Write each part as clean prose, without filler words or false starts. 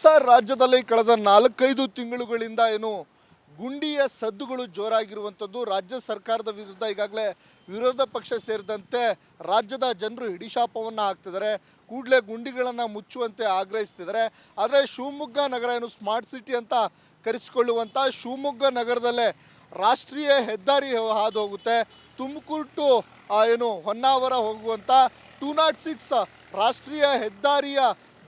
Sir, ರಾಜ್ಯದಲ್ಲಿ ಕಳೆದ 4-5 ತಿಂಗಳುಗಳಿಂದ ಏನು ಗುಂಡಿಯ ಸದ್ದುಗಳು ಜೋರಾಗಿರುವಂಥದ್ದು. ರಾಜ್ಯ ಸರ್ಕಾರದ ವಿರುದ್ಧ ಈಗಾಗಲೇ ವಿರೋಧ ಪಕ್ಷ ಸೇರಿದಂತೆ ರಾಜ್ಯದ ಜನರು ಹಿಡಿಶಾಪವನ್ನು ಹಾಕ್ತಿದ್ದಾರೆ. ಕೂಡಲೇ ಗುಂಡಿಗಳನ್ನು ಮುಚ್ಚುವಂತೆ ಆಗ್ರಹಿಸ್ತಿದ್ದಾರೆ. ಆದರೆ ಶಿವಮೊಗ್ಗ ನಗರ ಏನು ಸ್ಮಾರ್ಟ್ ಸಿಟಿ ಅಂತ ಕರೆಸಿಕೊಳ್ಳುವಂಥ ಶಿವಮೊಗ್ಗ ನಗರದಲ್ಲೇ ರಾಷ್ಟ್ರೀಯ ಹೆದ್ದಾರಿ ಹಾದು ಹೋಗುತ್ತೆ. ತುಮಕೂರು ಟು ಏನು ಹೊನ್ನಾವರ ಹೋಗುವಂಥ 206 ರಾಷ್ಟ್ರೀಯ ಹೆದ್ದಾರಿಯ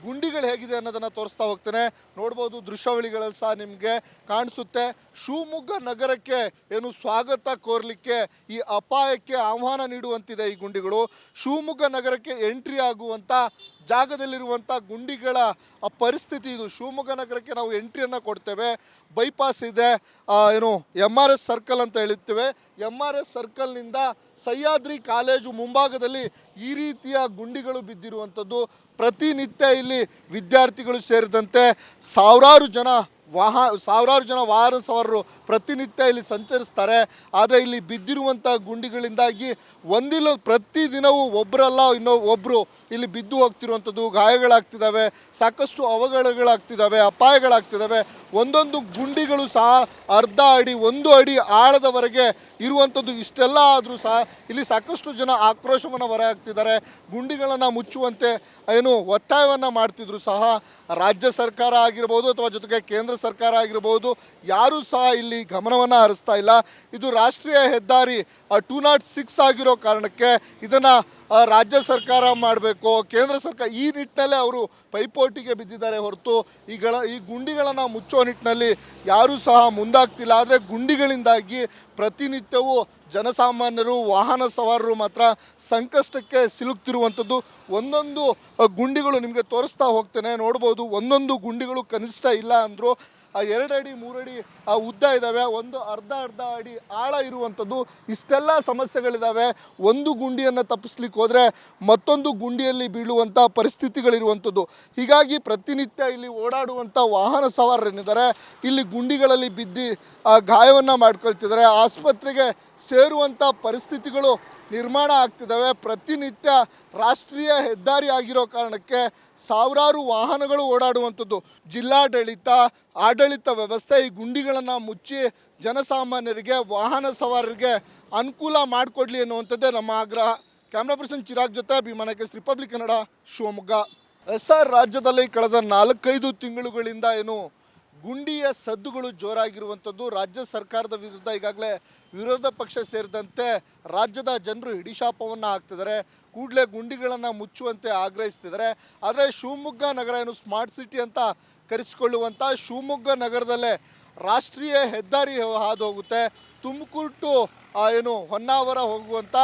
ಗುಂಡಿಗಳು ಹೇಗಿದೆ ಅನ್ನೋದನ್ನು ತೋರಿಸ್ತಾ ಹೋಗ್ತೇನೆ. ನೋಡ್ಬೋದು, ದೃಶ್ಯಾವಳಿಗಳಲ್ಲಿ ಸಹ ನಿಮಗೆ ಕಾಣಿಸುತ್ತೆ. ಶಿವಮೊಗ್ಗ ನಗರಕ್ಕೆ ಏನು ಸ್ವಾಗತ ಕೋರಲಿಕ್ಕೆ ಈ ಅಪಾಯಕ್ಕೆ ಆಹ್ವಾನ ನೀಡುವಂತಿದೆ ಈ ಗುಂಡಿಗಳು. ಶಿವಮೊಗ್ಗ ನಗರಕ್ಕೆ ಎಂಟ್ರಿ ಆಗುವಂಥ ಜಾಗದಲ್ಲಿರುವಂಥ ಗುಂಡಿಗಳ ಪರಿಸ್ಥಿತಿ ಇದು. ಶಿವಮೊಗ್ಗ ನಗರಕ್ಕೆ ನಾವು ಎಂಟ್ರಿಯನ್ನು ಕೊಡ್ತೇವೆ. ಬೈಪಾಸ್ ಇದೆ, ಏನು MRS ಸರ್ಕಲ್ ಅಂತ ಹೇಳುತ್ತೇವೆ. MRS ಸರ್ಕಲ್ನಿಂದ ಸಹ್ಯಾದ್ರಿ ಕಾಲೇಜು ಮುಂಭಾಗದಲ್ಲಿ ಈ ರೀತಿಯ ಗುಂಡಿಗಳು ಬಿದ್ದಿರುವಂಥದ್ದು. ಪ್ರತಿನಿತ್ಯ ಇಲ್ಲಿ ವಿದ್ಯಾರ್ಥಿಗಳು ಸೇರಿದಂತೆ ಸಾವಿರಾರು ಜನ ವಾಹನ ಸವಾರರು ಪ್ರತಿನಿತ್ಯ ಇಲ್ಲಿ ಸಂಚರಿಸ್ತಾರೆ. ಆದರೆ ಇಲ್ಲಿ ಬಿದ್ದಿರುವಂಥ ಗುಂಡಿಗಳಿಂದಾಗಿ ಪ್ರತಿದಿನವೂ ಒಬ್ಬರಲ್ಲ ಒಬ್ಬರು ಇಲ್ಲಿ ಬಿದ್ದು ಹೋಗ್ತಿರುವಂಥದ್ದು, ಗಾಯಗಳಾಗ್ತಿದ್ದಾವೆ, ಸಾಕಷ್ಟು ಅವಘಡಗಳಾಗ್ತಿದ್ದಾವೆ, ಅಪಾಯಗಳಾಗ್ತಿದ್ದಾವೆ. ಒಂದೊಂದು ಗುಂಡಿಗಳು ಸಹ ಅರ್ಧ ಅಡಿ 1 ಅಡಿ ಆಳದವರೆಗೆ ಇರುವಂಥದ್ದು. ಇಷ್ಟೆಲ್ಲ ಆದರೂ ಸಹ ಇಲ್ಲಿ ಸಾಕಷ್ಟು ಜನ ಆಕ್ರೋಶವನ್ನು ಹೊರಹಾಕ್ತಿದ್ದಾರೆ. ಗುಂಡಿಗಳನ್ನು ಮುಚ್ಚುವಂತೆ ಏನು ಒತ್ತಾಯವನ್ನು ಮಾಡ್ತಿದ್ರು ಸಹ ರಾಜ್ಯ ಸರ್ಕಾರ ಆಗಿರ್ಬೋದು ಅಥವಾ ಜೊತೆಗೆ ಕೇಂದ್ರ ಸರ್ಕಾರ ಆಗಿರ್ಬೋದು, ಯಾರೂ ಸಹ ಇಲ್ಲಿ ಗಮನವನ್ನು ಹರಿಸ್ತಾ ಇಲ್ಲ. ಇದು ರಾಷ್ಟ್ರೀಯ ಹೆದ್ದಾರಿ 206 ಆಗಿರೋ ಕಾರಣಕ್ಕೆ ಇದನ್ನು ರಾಜ್ಯ ಸರ್ಕಾರ ಮಾಡಬೇಕು, ಕೇಂದ್ರ ಸರ್ಕಾರ ಈ ನಿಟ್ಟಿನಲ್ಲೇ ಅವರು ಪೈಪೋಟಿಗೆ ಬಿದ್ದಿದ್ದಾರೆ ಹೊರತು ಈ ಗುಂಡಿಗಳನ್ನು ಮುಚ್ಚೋ ನಿಟ್ಟಿನಲ್ಲಿ ಯಾರೂ ಸಹ ಮುಂದಾಗ್ತಿಲ್ಲ. ಆದರೆ ಗುಂಡಿಗಳಿಂದಾಗಿ ಪ್ರತಿನಿತ್ಯವೂ ಜನಸಾಮಾನ್ಯರು, ವಾಹನ ಸವಾರರು ಮಾತ್ರ ಸಂಕಷ್ಟಕ್ಕೆ ಸಿಲುಕ್ತಿರುವಂಥದ್ದು. ಒಂದೊಂದು ಗುಂಡಿಗಳು ನಿಮಗೆ ತೋರಿಸ್ತಾ ಹೋಗ್ತೇನೆ. ನೋಡ್ಬೋದು, ಒಂದೊಂದು ಗುಂಡಿಗಳು ಕನಿಷ್ಠ ಇಲ್ಲ ಅಂದರು 2 ಅಡಿ 3 ಅಡಿ ಉದ್ದ ಇದ್ದಾವೆ, ಒಂದು ಅರ್ಧ ಅಡಿ ಆಳ ಇರುವಂಥದ್ದು. ಇಷ್ಟೆಲ್ಲ ಸಮಸ್ಯೆಗಳಿದ್ದಾವೆ. ಒಂದು ಗುಂಡಿಯನ್ನು ತಪ್ಪಿಸ್ಲಿಕ್ಕೆ ಹೋದರೆ ಮತ್ತೊಂದು ಗುಂಡಿಯಲ್ಲಿ ಬೀಳುವಂಥ ಪರಿಸ್ಥಿತಿಗಳಿರುವಂಥದ್ದು. ಹೀಗಾಗಿ ಪ್ರತಿನಿತ್ಯ ಇಲ್ಲಿ ಓಡಾಡುವಂಥ ವಾಹನ ಸವಾರರೇನಿದ್ದಾರೆ ಇಲ್ಲಿ ಗುಂಡಿಗಳಲ್ಲಿ ಬಿದ್ದು ಗಾಯವನ್ನು ಮಾಡ್ಕೊಳ್ತಿದ್ದಾರೆ. ಆಸ್ಪತ್ರೆಗೆ ಸೇರುವಂಥ ಪರಿಸ್ಥಿತಿಗಳು ನಿರ್ಮಾಣ ಆಗ್ತಿದ್ದಾವೆ. ಪ್ರತಿನಿತ್ಯ ರಾಷ್ಟ್ರೀಯ ಹೆದ್ದಾರಿ ಆಗಿರೋ ಕಾರಣಕ್ಕೆ ಸಾವಿರಾರು ವಾಹನಗಳು ಓಡಾಡುವಂಥದ್ದು. ಜಿಲ್ಲಾಡಳಿತ, ಆಡಳಿತ ವ್ಯವಸ್ಥೆ ಈ ಗುಂಡಿಗಳನ್ನು ಮುಚ್ಚಿ ಜನಸಾಮಾನ್ಯರಿಗೆ, ವಾಹನ ಸವಾರರಿಗೆ ಅನುಕೂಲ ಮಾಡಿಕೊಡ್ಲಿ ಅನ್ನುವಂಥದ್ದೇ ನಮ್ಮ ಆಗ್ರಹ. ಕ್ಯಾಮ್ರಾ ಪರ್ಸನ್ ಚಿರಾಗ್ ಜೊತೆ ಭೀಮನಕೇಶ್, ರಿಪಬ್ಲಿಕ್ ಕನ್ನಡ, ಶಿವಮೊಗ್ಗ. ಸರ್, ರಾಜ್ಯದಲ್ಲಿ ಕಳೆದ 4-5 ತಿಂಗಳುಗಳಿಂದ ಏನು ಗುಂಡಿಯ ಸದ್ದುಗಳು ಜೋರಾಗಿರುವಂಥದ್ದು. ರಾಜ್ಯ ಸರ್ಕಾರದ ವಿರುದ್ಧ ಈಗಾಗಲೇ ವಿರೋಧ ಪಕ್ಷ ಸೇರಿದಂತೆ ರಾಜ್ಯದ ಜನರು ಹಿಡಿಶಾಪವನ್ನು ಹಾಕ್ತಿದ್ದಾರೆ. ಕೂಡಲೇ ಗುಂಡಿಗಳನ್ನು ಮುಚ್ಚುವಂತೆ ಆಗ್ರಹಿಸ್ತಿದ್ದಾರೆ. ಆದರೆ ಶಿವಮೊಗ್ಗ ನಗರ ಏನು ಸ್ಮಾರ್ಟ್ ಸಿಟಿ ಅಂತ ಕರೆಸಿಕೊಳ್ಳುವಂಥ ಶಿವಮೊಗ್ಗ ನಗರದಲ್ಲೇ ರಾಷ್ಟ್ರೀಯ ಹೆದ್ದಾರಿ ಹಾದು ಹೋಗುತ್ತೆ. ತುಮಕೂರು ಟು ಏನು ಹೊನ್ನಾವರ ಹೋಗುವಂಥ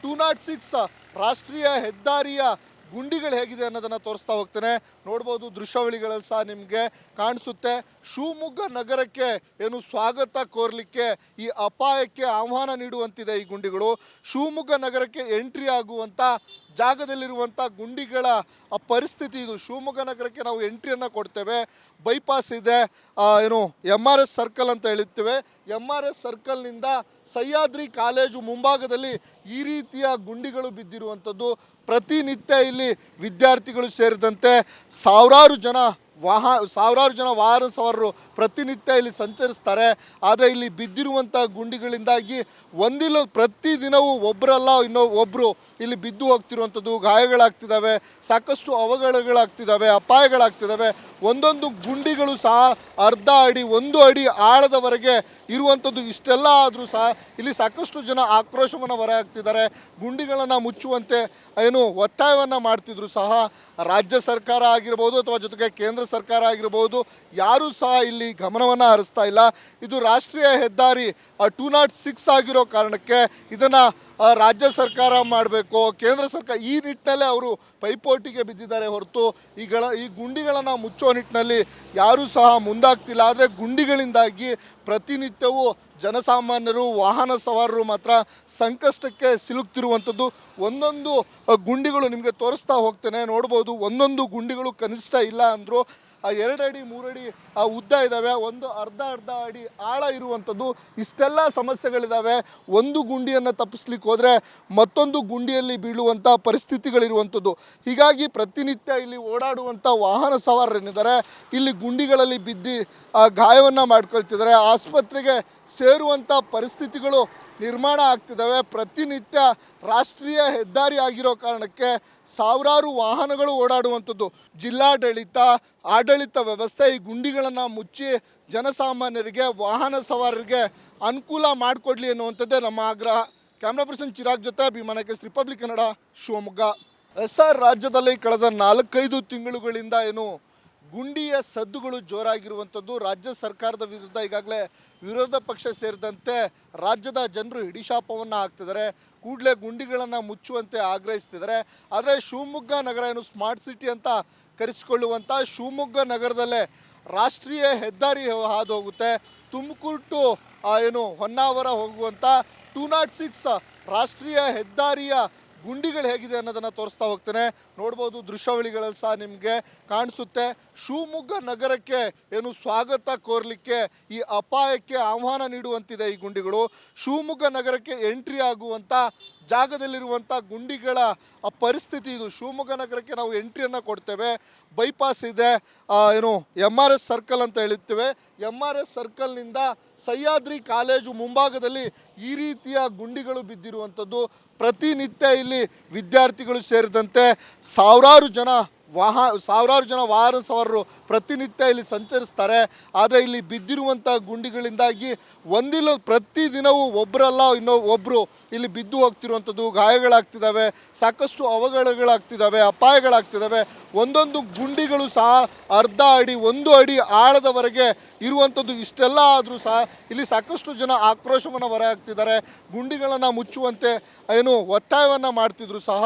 206 ರಾಷ್ಟ್ರೀಯ ಹೆದ್ದಾರಿಯ ಗುಂಡಿಗಳು ಹೇಗಿದೆ ಅನ್ನೋದನ್ನು ತೋರಿಸ್ತಾ ಹೋಗ್ತೇನೆ. ನೋಡ್ಬೋದು, ದೃಶ್ಯಾವಳಿಗಳಲ್ಲಿ ಸಹ ನಿಮಗೆ ಕಾಣಿಸುತ್ತೆ. ಶಿವಮೊಗ್ಗ ನಗರಕ್ಕೆ ಏನು ಸ್ವಾಗತ ಕೋರಲಿಕ್ಕೆ ಈ ಅಪಾಯಕ್ಕೆ ಆಹ್ವಾನ ನೀಡುವಂತಿದೆ ಈ ಗುಂಡಿಗಳು. ಶಿವಮೊಗ್ಗ ನಗರಕ್ಕೆ ಎಂಟ್ರಿ ಆಗುವಂಥ ಜಾಗದಲ್ಲಿರುವಂಥ ಗುಂಡಿಗಳ ಪರಿಸ್ಥಿತಿ ಇದು. ಶಿವಮೊಗ್ಗ ನಗರಕ್ಕೆ ನಾವು ಎಂಟ್ರಿಯನ್ನು ಕೊಡ್ತೇವೆ. ಬೈಪಾಸ್ ಇದೆ, ಏನು MRS ಸರ್ಕಲ್ ಅಂತ ಹೇಳುತ್ತೇವೆ. MRS ಸರ್ಕಲ್ನಿಂದ ಸಹ್ಯಾದ್ರಿ ಕಾಲೇಜು ಮುಂಭಾಗದಲ್ಲಿ ಈ ರೀತಿಯ ಗುಂಡಿಗಳು ಬಿದ್ದಿರುವಂಥದ್ದು. ಪ್ರತಿನಿತ್ಯ ಇಲ್ಲಿ ವಿದ್ಯಾರ್ಥಿಗಳು ಸೇರಿದಂತೆ ಸಾವಿರಾರು ಜನ ವಾಹನ ಸವಾರರು ಪ್ರತಿನಿತ್ಯ ಇಲ್ಲಿ ಸಂಚರಿಸ್ತಾರೆ. ಆದರೆ ಇಲ್ಲಿ ಬಿದ್ದಿರುವಂಥ ಗುಂಡಿಗಳಿಂದಾಗಿ ಪ್ರತಿದಿನವೂ ಒಬ್ಬರಲ್ಲ ಒಬ್ಬರು ಇಲ್ಲಿ ಬಿದ್ದು ಹೋಗ್ತಿರುವಂಥದ್ದು, ಗಾಯಗಳಾಗ್ತಿದ್ದಾವೆ, ಸಾಕಷ್ಟು ಅವಘಡಗಳಾಗ್ತಿದ್ದಾವೆ, ಅಪಾಯಗಳಾಗ್ತಿದ್ದಾವೆ. ಒಂದೊಂದು ಗುಂಡಿಗಳು ಸಹ ಅರ್ಧ ಅಡಿ 1 ಅಡಿ ಆಳದವರೆಗೆ ಇರುವಂಥದ್ದು. ಇಷ್ಟೆಲ್ಲ ಆದರೂ ಸಹ ಇಲ್ಲಿ ಸಾಕಷ್ಟು ಜನ ಆಕ್ರೋಶವನ್ನು ಹೊರಹಾಕ್ತಿದ್ದಾರೆ. ಗುಂಡಿಗಳನ್ನು ಮುಚ್ಚುವಂತೆ ಏನು ಒತ್ತಾಯವನ್ನು ಮಾಡ್ತಿದ್ರು ಸಹ ರಾಜ್ಯ ಸರ್ಕಾರ ಆಗಿರ್ಬೋದು ಅಥವಾ ಜೊತೆಗೆ ಕೇಂದ್ರ ಸರ್ಕಾರ ಆಗಿರ್ಬೋದು, ಯಾರೂ ಸಹ ಇಲ್ಲಿ ಗಮನವನ್ನು ಹರಿಸ್ತಾ ಇಲ್ಲ. ಇದು ರಾಷ್ಟ್ರೀಯ ಹೆದ್ದಾರಿ 206 ಆಗಿರೋ ಕಾರಣಕ್ಕೆ ಇದನ್ನು ರಾಜ್ಯ ಸರ್ಕಾರ ಮಾಡಬೇಕು, ಕೇಂದ್ರ ಸರ್ಕಾರ ಈ ನಿಟ್ಟಿನಲ್ಲೇ ಅವರು ಪೈಪೋಟಿಗೆ ಬಿದ್ದಿದ್ದಾರೆ ಹೊರತು ಈ ಗುಂಡಿಗಳನ್ನು ಮುಚ್ಚೋ ನಿಟ್ಟಿನಲ್ಲಿ ಯಾರೂ ಸಹ ಮುಂದಾಗ್ತಿಲ್ಲ. ಆದರೆ ಗುಂಡಿಗಳಿಂದಾಗಿ ಪ್ರತಿನಿತ್ಯವೂ ಜನಸಾಮಾನ್ಯರು, ವಾಹನ ಸವಾರರು ಮಾತ್ರ ಸಂಕಷ್ಟಕ್ಕೆ ಸಿಲುಕ್ತಿರುವಂಥದ್ದು. ಒಂದೊಂದು ಗುಂಡಿಗಳು ನಿಮಗೆ ತೋರಿಸ್ತಾ ಹೋಗ್ತೇನೆ. ನೋಡ್ಬೋದು, ಒಂದೊಂದು ಗುಂಡಿಗಳು ಕನಿಷ್ಠ ಇಲ್ಲ ಅಂದರು 2 ಅಡಿ 3 ಅಡಿ ಉದ್ದ ಇದ್ದಾವೆ, ಒಂದು ಅರ್ಧ ಅಡಿ ಆಳ ಇರುವಂಥದ್ದು. ಇಷ್ಟೆಲ್ಲ ಸಮಸ್ಯೆಗಳಿದ್ದಾವೆ. ಒಂದು ಗುಂಡಿಯನ್ನು ತಪ್ಪಿಸ್ಲಿಕ್ಕೆ ಹೋದರೆ ಮತ್ತೊಂದು ಗುಂಡಿಯಲ್ಲಿ ಬೀಳುವಂಥ ಪರಿಸ್ಥಿತಿಗಳಿರುವಂಥದ್ದು. ಹೀಗಾಗಿ ಪ್ರತಿನಿತ್ಯ ಇಲ್ಲಿ ಓಡಾಡುವಂಥ ವಾಹನ ಸವಾರರೇನಿದ್ದಾರೆ ಇಲ್ಲಿ ಗುಂಡಿಗಳಲ್ಲಿ ಬಿದ್ದು ಗಾಯವನ್ನು ಮಾಡ್ಕೊಳ್ತಿದ್ದಾರೆ. ಆಸ್ಪತ್ರೆಗೆ ಸೇರುವಂಥ ಪರಿಸ್ಥಿತಿಗಳು ನಿರ್ಮಾಣ ಆಗ್ತಿದ್ದಾವೆ. ಪ್ರತಿನಿತ್ಯ ರಾಷ್ಟ್ರೀಯ ಹೆದ್ದಾರಿ ಆಗಿರೋ ಕಾರಣಕ್ಕೆ ಸಾವಿರಾರು ವಾಹನಗಳು ಓಡಾಡುವಂಥದ್ದು. ಜಿಲ್ಲಾಡಳಿತ ಆಡಳಿತ ವ್ಯವಸ್ಥೆ ಈ ಗುಂಡಿಗಳನ್ನು ಮುಚ್ಚಿ ಜನಸಾಮಾನ್ಯರಿಗೆ ವಾಹನ ಸವಾರರಿಗೆ ಅನುಕೂಲ ಮಾಡಿಕೊಡ್ಲಿ ಅನ್ನುವಂಥದ್ದೇ ನಮ್ಮ ಆಗ್ರಹ. ಕ್ಯಾಮ್ರಾ ಪರ್ಸನ್ ಚಿರಾಗ್ ಜೊತೆ ಅಭಿಮಾನಕ್ಕೆ ರಿಪಬ್ಲಿಕ್ ಕನ್ನಡ, ಶಿವಮೊಗ್ಗ. ಸರ್, ರಾಜ್ಯದಲ್ಲಿ ಕಳೆದ 4-5 ತಿಂಗಳುಗಳಿಂದ ಗುಂಡಿಯ ಸದ್ದುಗಳು ಜೋರಾಗಿರುವಂಥದ್ದು. ರಾಜ್ಯ ಸರ್ಕಾರದ ವಿರುದ್ಧ ಈಗಾಗಲೇ ವಿರೋಧ ಪಕ್ಷ ಸೇರಿದಂತೆ ರಾಜ್ಯದ ಜನರು ಹಿಡಿಶಾಪವನ್ನು ಹಾಕ್ತಿದ್ದಾರೆ. ಕೂಡಲೇ ಗುಂಡಿಗಳನ್ನು ಮುಚ್ಚುವಂತೆ ಆಗ್ರಹಿಸ್ತಿದ್ದಾರೆ. ಆದರೆ ಶಿವಮೊಗ್ಗ ನಗರ ಸ್ಮಾರ್ಟ್ ಸಿಟಿ ಅಂತ ಕರೆಸಿಕೊಳ್ಳುವಂಥ ಶಿವಮೊಗ್ಗ ನಗರದಲ್ಲೇ ರಾಷ್ಟ್ರೀಯ ಹೆದ್ದಾರಿ ಹಾದು ಹೋಗುತ್ತೆ. ತುಮಕೂರು ಟು ಹೊನ್ನಾವರ ಹೋಗುವಂಥ 206 ರಾಷ್ಟ್ರೀಯ ಹೆದ್ದಾರಿಯ ಗುಂಡಿಗಳು ಹೇಗಿದೆ ಅನ್ನೋದನ್ನು ತೋರಿಸ್ತಾ ಹೋಗ್ತೇನೆ. ನೋಡ್ಬೋದು, ದೃಶ್ಯಾವಳಿಗಳಲ್ಲಿ ಸಹ ನಿಮಗೆ ಕಾಣಿಸುತ್ತೆ. ಶಿವಮೊಗ್ಗ ನಗರಕ್ಕೆ ಸ್ವಾಗತ ಕೋರಲಿಕ್ಕೆ ಈ ಅಪಾಯಕ್ಕೆ ಆಹ್ವಾನ ನೀಡುವಂತಿದೆ ಈ ಗುಂಡಿಗಳು. ಶಿವಮೊಗ್ಗ ನಗರಕ್ಕೆ ಎಂಟ್ರಿ ಆಗುವಂಥ ಜಾಗದಲ್ಲಿರುವಂಥ ಗುಂಡಿಗಳ ಪರಿಸ್ಥಿತಿ ಇದು. ಶಿವಮೊಗ್ಗ ನಗರಕ್ಕೆ ನಾವು ಎಂಟ್ರಿಯನ್ನು ಕೊಡ್ತೇವೆ. ಬೈಪಾಸ್ ಇದೆ, MRS ಸರ್ಕಲ್ ಅಂತ ಹೇಳ್ತೇವೆ. MRS ಸರ್ಕಲ್ನಿಂದ ಸಹ್ಯಾದ್ರಿ ಕಾಲೇಜು ಮುಂಭಾಗದಲ್ಲಿ ಈ ರೀತಿಯ ಗುಂಡಿಗಳು ಬಿದ್ದಿರುವಂಥದ್ದು. ಪ್ರತಿನಿತ್ಯ ಇಲ್ಲಿ ವಿದ್ಯಾರ್ಥಿಗಳು ಸೇರಿದಂತೆ ಸಾವಿರಾರು ಜನ ವಾಹನ ಸವಾರರು ಪ್ರತಿನಿತ್ಯ ಇಲ್ಲಿ ಸಂಚರಿಸ್ತಾರೆ. ಆದರೆ ಇಲ್ಲಿ ಬಿದ್ದಿರುವಂಥ ಗುಂಡಿಗಳಿಂದಾಗಿ ಒಂದಿಲ್ಲ ಪ್ರತಿದಿನವೂ ಒಬ್ಬರಲ್ಲ ಒಬ್ಬರು ಇಲ್ಲಿ ಬಿದ್ದು ಹೋಗ್ತಿರುವಂಥದ್ದು, ಗಾಯಗಳಾಗ್ತಿದ್ದಾವೆ, ಸಾಕಷ್ಟು ಅವಘಡಗಳಾಗ್ತಿದ್ದಾವೆ, ಅಪಾಯಗಳಾಗ್ತಿದ್ದಾವೆ. ಒಂದೊಂದು ಗುಂಡಿಗಳು ಸಹ ಅರ್ಧ ಅಡಿ 1 ಅಡಿ ಆಳದವರೆಗೆ ಇರುವಂಥದ್ದು. ಇಷ್ಟೆಲ್ಲ ಆದರೂ ಸಹ ಇಲ್ಲಿ ಸಾಕಷ್ಟು ಜನ ಆಕ್ರೋಶವನ್ನು ಹೊರಹಾಕ್ತಿದ್ದಾರೆ. ಗುಂಡಿಗಳನ್ನು ಮುಚ್ಚುವಂತೆ ಒತ್ತಾಯವನ್ನು ಮಾಡ್ತಿದ್ರು ಸಹ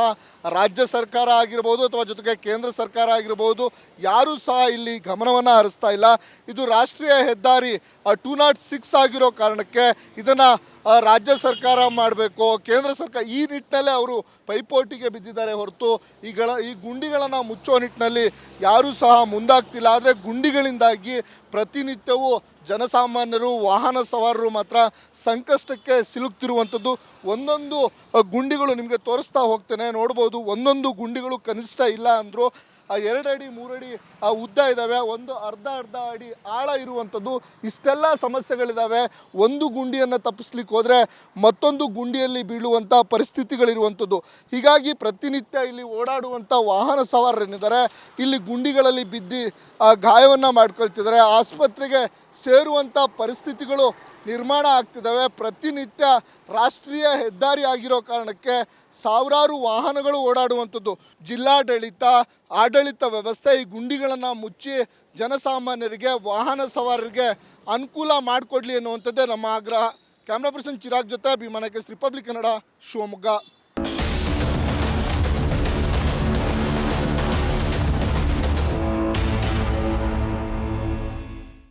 ರಾಜ್ಯ ಸರ್ಕಾರ ಆಗಿರ್ಬೋದು ಅಥವಾ ಜೊತೆಗೆ ಕೇಂದ್ರ ಸರ್ಕಾರ ಆಗಿರ್ಬೋದು, ಯಾರೂ ಸಹ ಇಲ್ಲಿ ಗಮನವನ್ನು ಹರಿಸ್ತಾ ಇಲ್ಲ. ಇದು ರಾಷ್ಟ್ರೀಯ ಹೆದ್ದಾರಿ 206 ಆಗಿರೋ ಕಾರಣಕ್ಕೆ ಇದನ್ನು ರಾಜ್ಯ ಸರ್ಕಾರ ಮಾಡಬೇಕು, ಕೇಂದ್ರ ಸರ್ಕಾರ ಈ ನಿಟ್ಟಿನಲ್ಲೇ ಅವರು ಪೈಪೋಟಿಗೆ ಬಿದ್ದಿದ್ದಾರೆ ಹೊರತು ಈ ಗುಂಡಿಗಳನ್ನು ಮುಚ್ಚೋ ನಿಟ್ಟಿನಲ್ಲಿ ಯಾರೂ ಸಹ ಮುಂದಾಗ್ತಿಲ್ಲ. ಆದರೆ ಗುಂಡಿಗಳಿಂದಾಗಿ ಪ್ರತಿನಿತ್ಯವೂ ಜನಸಾಮಾನ್ಯರು ವಾಹನ ಸವಾರರು ಮಾತ್ರ ಸಂಕಷ್ಟಕ್ಕೆ ಸಿಲುಕ್ತಿರುವಂಥದ್ದು. ಒಂದೊಂದು ಗುಂಡಿಗಳು ನಿಮಗೆ ತೋರಿಸ್ತಾ ಹೋಗ್ತೇನೆ. ನೋಡ್ಬೋದು, ಒಂದೊಂದು ಗುಂಡಿಗಳು ಕನಿಷ್ಠ ಇಲ್ಲ ಅಂದರು 2 ಅಡಿ 3 ಅಡಿ ಉದ್ದ ಇದ್ದಾವೆ, ಒಂದು ಅರ್ಧ ಅಡಿ ಆಳ ಇರುವಂಥದ್ದು. ಇಷ್ಟೆಲ್ಲ ಸಮಸ್ಯೆಗಳಿದ್ದಾವೆ. ಒಂದು ಗುಂಡಿಯನ್ನು ತಪ್ಪಿಸ್ಲಿಕ್ಕೆ ಹೋದರೆ ಮತ್ತೊಂದು ಗುಂಡಿಯಲ್ಲಿ ಬೀಳುವಂಥ ಪರಿಸ್ಥಿತಿಗಳಿರುವಂಥದ್ದು. ಹೀಗಾಗಿ ಪ್ರತಿನಿತ್ಯ ಇಲ್ಲಿ ಓಡಾಡುವಂಥ ವಾಹನ ಸವಾರರೇನಿದ್ದಾರೆ ಇಲ್ಲಿ ಗುಂಡಿಗಳಲ್ಲಿ ಬಿದ್ದು ಗಾಯವನ್ನು ಮಾಡ್ಕೊಳ್ತಿದ್ದಾರೆ. ಆಸ್ಪತ್ರೆಗೆ ಸೇರುವಂಥ ಪರಿಸ್ಥಿತಿಗಳು ನಿರ್ಮಾಣ ಆಗ್ತಿದ್ದಾವೆ. ಪ್ರತಿನಿತ್ಯ ರಾಷ್ಟ್ರೀಯ ಹೆದ್ದಾರಿ ಆಗಿರೋ ಕಾರಣಕ್ಕೆ ಸಾವಿರಾರು ವಾಹನಗಳು ಓಡಾಡುವಂಥದ್ದು. ಜಿಲ್ಲಾಡಳಿತ ಆಡಳಿತ ವ್ಯವಸ್ಥೆ ಈ ಗುಂಡಿಗಳನ್ನು ಮುಚ್ಚಿ ಜನಸಾಮಾನ್ಯರಿಗೆ ವಾಹನ ಸವಾರರಿಗೆ ಅನುಕೂಲ ಮಾಡಿಕೊಡ್ಲಿ ಅನ್ನುವಂಥದ್ದೇ ನಮ್ಮ ಆಗ್ರಹ. ಕ್ಯಾಮ್ರಾ ಪರ್ಸನ್ ಚಿರಾಗ್ ಜೊತೆ ಅಭಿಮಾನಕ್ಕೆ ರಿಪಬ್ಲಿಕ್ ಕನ್ನಡ, ಶಿವಮೊಗ್ಗ.